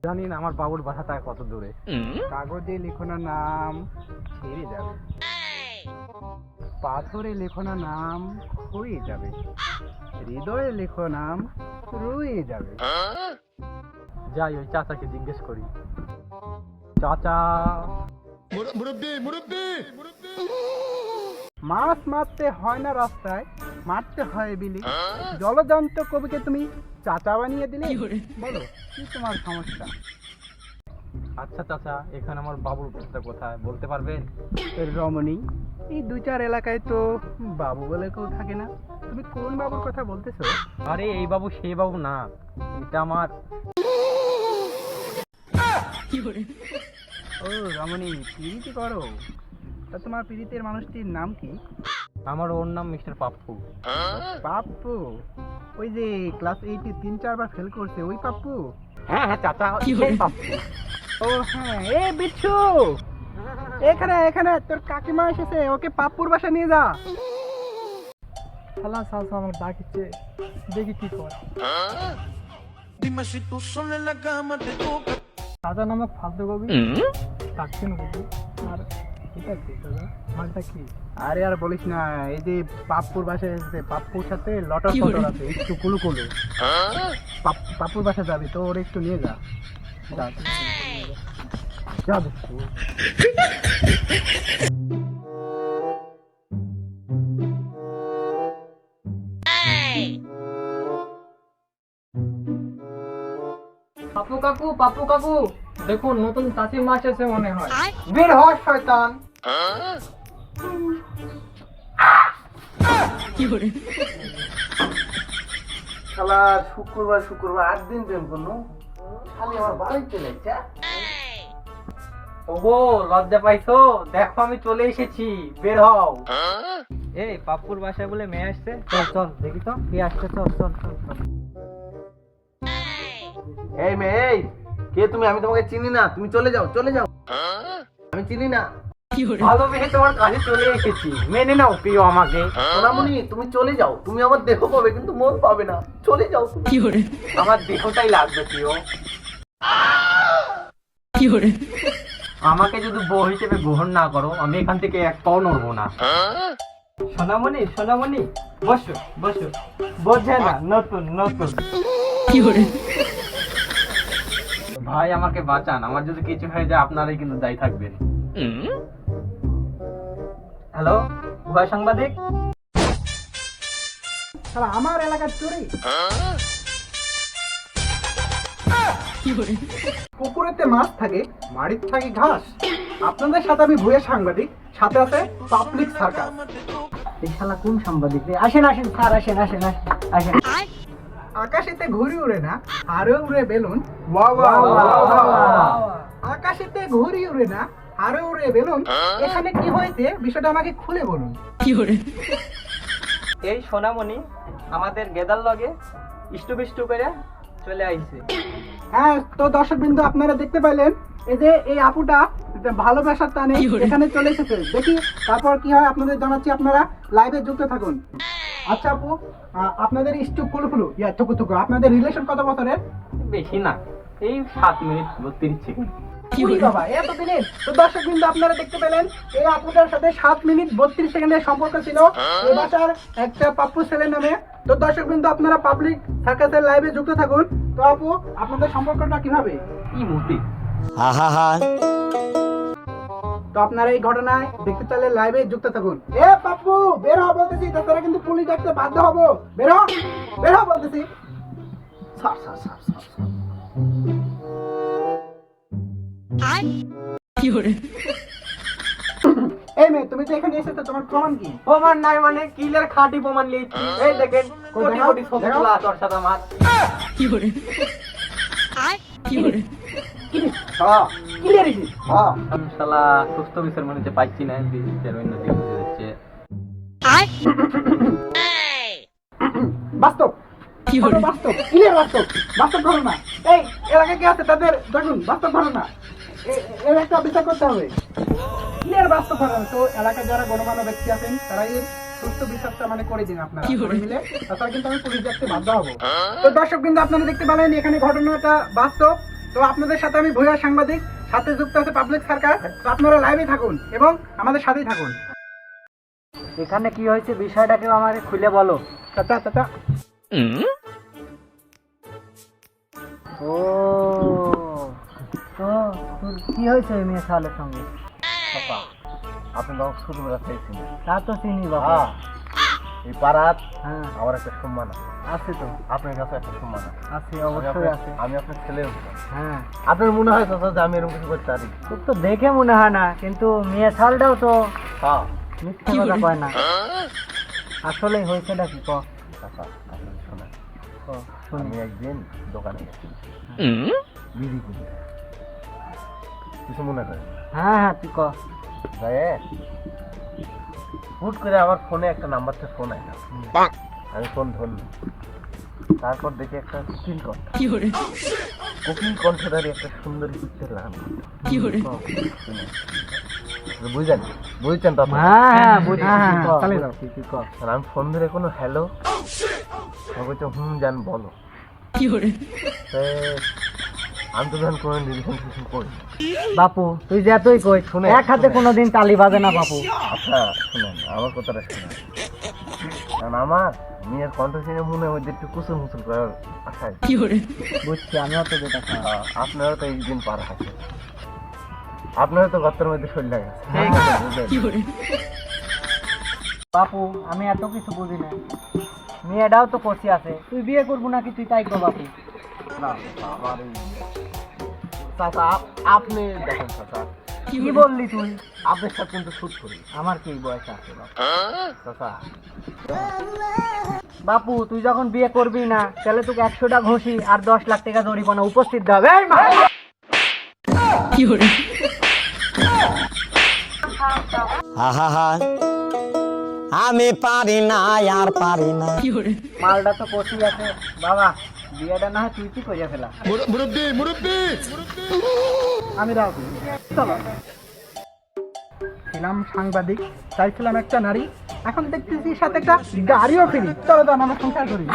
জানি না আমার বাবুর বাসাটা কত দূরে। কাগজে লিখো না নাম, ছেড়ে যাবে। পাথরে লেখো না নাম, ক্ষয়ে যাবে। হৃদয়ে লেখো নাম, রয়ে যাবে। যাই ওই চাচাকে জিজ্ঞেস করি। চাচা, মাছ মারতে হয় না রাস্তায়, মারতে হয় বিলি। জলজন্ত কবিকে তুমি চাচা বানিয়ে দিলে। বলো কি তোমার সমস্যা? আচ্ছা চাচা, এখানে আমার বাবুর বাসাটা কোথায় বলতে পারবেন? রমণী, এই দুই চার এলাকায় তো বাবু বলে কেউ থাকে না। তুমি কোন বাবুর কথা বলতেছো? আরে এই বাবু সেই বাবু না, এটা আমার। ও রমণী, পিরিতি করো? তা তোমার পিরিতের মানুষটির নাম কি? আমার ওর নাম মিস্টার পাপ্পু। পাপ্পু? ওই যে ক্লাস 8-এ 3-4 বার ফেল করছে ওই পাপ্পু? হ্যাঁ হ্যাঁ চাচা, সেই পাপ্পু। ও হ্যাঁ, এ বিচ্ছু, এখানে এখানে তোর কাকিমা এসেছে, ওকে পাপ্পুর বাসা নিয়ে যা। শালা শালা আমার ডাকিছে, দেখি কি করে। চাচা নামক ফালতু কবি ডাকছেন বুঝি। আর এটা কি দাদা, মালটা কি? আরে আর বলিস না, এই যে পাপ্পুর বাসায় এসেছে, পাপ্পুর সাথে লটর ফটর আছে, একটু কুলু কুলু। পাপ্পুর বাসা যাবি তো, ওর একটু নিয়ে যা। যা, যা বিচ্ছু। পাপু কাকু, পাপু কাকু, দেখুন নতুন চাচি মাছ এসে মনে হয়। বের হ শয়তান। শালা শুক্রবার শুক্রবার 8 দিন প্রেম করলো, খালি আমার বাড়ি চলে যাচ্ছে। ওগো লজ্জা পাইছো? দেখো আমি চলে এসেছি, বের হও। এই পাপ্পুর বাসায় বলে মেয়ে আসছে, চল চল দেখি তো কে আসছে, চল চল চল চল। এই মেয়ে, এই কে তুমি? আমি তোমাকে চিনি না, তুমি চলে যাও চলে যাও। আমি চিনি না। ভালো মেয়ে তোমার কাছে চলে এসেছি, মেনে নাও প্রিয় আমাকে। সোনামণি, তুমি চলে যাও, তুমি আমার দেহ পাবে কিন্তু মন পাবে না। চলে যাও তুমি। আমার দেহটাই লাগবে প্রিয়। আমাকে যদি বউ হিসেবে গ্রহণ না করো, আমি এখান থেকে এক পাও নড়বো না। সোনামণি সোনামণি, বসো বসো। বোঝে না, নতুন নতুন। ভাই আমাকে বাঁচান, আমার যদি কিছু হয়ে যায় আপনারাই কিন্তু দায়ী থাকবেন। হ্যালো, ভয় সাংবাদিক। শালা আমার এলাকার চুরি। পুকুরেতে মাছ থাকে, মাড়িতে থাকে ঘাস। আপনাদের সাথে আমি ভুয়া সাংবাদিক, সাথে আছে পাবলিক সার্কাস। এই শালা কোন সাংবাদিক রে? আসেন আসেন স্যার, আসেন আসেন আসেন। আকাশেতে ঘুড়ি উড়ে না, আরো উড়ে বেলুন। আকাশেতে ঘুড়ি উড়ে না, আরো উড়ে বেলুন। এখানে কি হয়েছে বিষয়টা আমাকে খুলে বলুন। এই সোনামণি আমাদের গেদার লগে ইষ্টবিষ্ট করে চলে আইছে। হ্যাঁ, তো দর্শক বিন্দু আপনারা দেখতে পাইলেন, এই যে এই আপুটা ভালোবাসার টানে এখানে চলে এসেছে। দেখি তারপর কি হয় আপনাদের জানাচ্ছি, আপনারা লাইভে যুক্ত থাকুন। আচ্ছা আপু, আপনাদের ইষ্টু কুলুকুলু ইয়া থুকু থুকু, আপনাদের রিলেশন কত বছরের? বেশি না, এই 7 মিনিট 32 সেকেন্ড। বাবা, এতদিনের। তো দর্শক বিন্দু আপনারা দেখতে পেলেন, এই আপুটার সাথে 7 মিনিট 32 সেকেন্ডের সম্পর্ক ছিল এই বাসার একটা পাপ্পু ছেলের নামে। তো দর্শক বিন্দু আপনারা পাবলিক সার্কাসের লাইভে যুক্ত থাকুন। তো আপু, আপনাদের সম্পর্কটা কিভাবে? কি মুতি। তো আপনারা এই ঘটনায় দেখতে চাইলে লাইভে যুক্ত থাকুন। এ পাপ্পু, বের হ বলতেছি, তাছাড়া কিন্তু পুলিশ ডাকতে বাধ্য হবো। বের হ, বের হ বলতেছি। সার সার সার সার সার। এই মেয়ে, তুমি যে এখানে এসেছো, তোমার প্রমাণ কি? প্রমাণ নাই মানে কিলের খাঁটি প্রমাণ লিয়েছি। এই দেখেন, কোটি দেখাও, কোটি ছবি দেখাও। তোলা তোর সাথে আমার। হ্যাঁ, ক্লিয়ারিটি। হ্যাঁ, আমি শালা সুস্থ বিচার মনে হচ্ছে পাইছি না, বিচার অন্য দিকে বুঝে যাচ্ছে। বাস্তব বাস্তব, ক্লিয়ার বাস্তব, বাস্তব ঘটনা। এই এলাকায় কে আছে তাদের দেখুন, বাস্তব ঘটনা। এর একটা বিচার করতে হবে। ক্লিয়ার বাস্তব ঘটনা। তো এলাকায় যারা গণমান্য ব্যক্তি আছেন, তারা এর সুস্থ বিচারটা মানে করে দিন আপনারা সবাই মিলে, তাছাড়া কিন্তু আমি পুলিশ দেখতে বাধ্য হবো। তো দর্শক কিন্তু আপনারা দেখতে পেলেন এখানে ঘটনাটা বাস্তব। তো আপনাদের সাথে আমি ভূয়া সাংবাদিক, সাথে যুক্ত আছে পাবলিক সার্কাস। তো আপনারা লাইভে থাকুন এবং আমাদের সাথেই থাকুন। এখানে কি হয়েছে বিষয়টাকেও আমাকে খুলে বলো। চাচা চাচা ও তো তোর কি হয়েছে এই মেয়ে সালের সঙ্গে? বাবা, আপনি তো ছোটবেলা চাইছেন তা তো চিনি বাবা। এই পাড়াত হ্যাঁ আমার একটা সম্মান আছে, আছে তো, আপনার কাছে একটা সম্মান আছে। আছে অবশ্যই আছে। আমি আপনার ছেলে, হ্যাঁ আপনার মনে হয় চাচা যে আমি এরকম কিছু করতে পারি? তোর তো দেখে মনে হয় না, কিন্তু মেয়ে সালটাও তো হ্যাঁ মিথ্যা কথা কয় না। আসলেই হয়েছেটা কি ক? চাচা, আসলে শোনেন, শুনি। আমি একদিন দোকানে গেছি বিড়ি কিনতে, কিছু মনে করেন না। হ্যাঁ হ্যাঁ তুই ক। গায়ে হুট করে আমার ফোনে একটা নাম্বার থেকে ফোন আইল, আমি ফোন ধরলাম। তারপর দেখি একটা কোকিল কণ্ঠ, কোকিল কণ্ঠধারী একটা সুন্দরী পিকচার লাগানো। বুঝলেন, বুঝছেন তো আপনারা? হ্যাঁ হ্যাঁ বুঝছি, হ্যাঁ, তুই ক, চালিয়ে দাও। তুই ক। আর আমি ফোন ধরে কোনো হ্যালো, আমি বলছি জান বলো। তো আমি তো ধরেন কোনো রিলেশন ফিলেশন করি না। বাপু তুই যে এতই কই, শুনে, এক হাতে শুনে। কোনোদিন তালি বাজে না বাপু। আচ্ছা শুনেন, আমার কথাটা শুনেন, কারণ আমার মেয়ের কণ্ঠ শুনে মনে মধ্যে একটু কুসুম মুসুল করার আশায়। বুঝছি, আমিও তো যেটা খাই। আপনারা তো এই দিন পার আছে, আপনারা তো গর্তের মধ্যে শরীর লাগে। ঠিক আছে, বুঝলেন? বাপু আমি এত কিছু বুঝি না, মেয়েটাও তো কষি আছে, তুই বিয়ে করবো নাকি তুই তাই কর বাপু। না, আমার এই চাচা, আপনি দেখেন চাচা, কি বললি তুই? আপনার সাথে কিন্তু শুট করি। আমার কি বয়স আছে বাপু? চাচা, বাপু তুই যখন বিয়ে করবি না, তাহলে তোকে 100টা ঘষি আর 10 লাখ টাকা জরিমানা উপস্থিত হবে। এই মা! আমি পারি না আর পারি না। মালটা তো কষি আছে বাবা, বিয়েটা না হয় তুই কি করে ফেলা। আমি রাখি, চলো। ছিলাম সাংবাদিক, চাইছিলাম একটা নারী, এখন দেখতেছি সাথে একটা গাড়িও ফ্রি। চলো তো আমরা সংসার করি।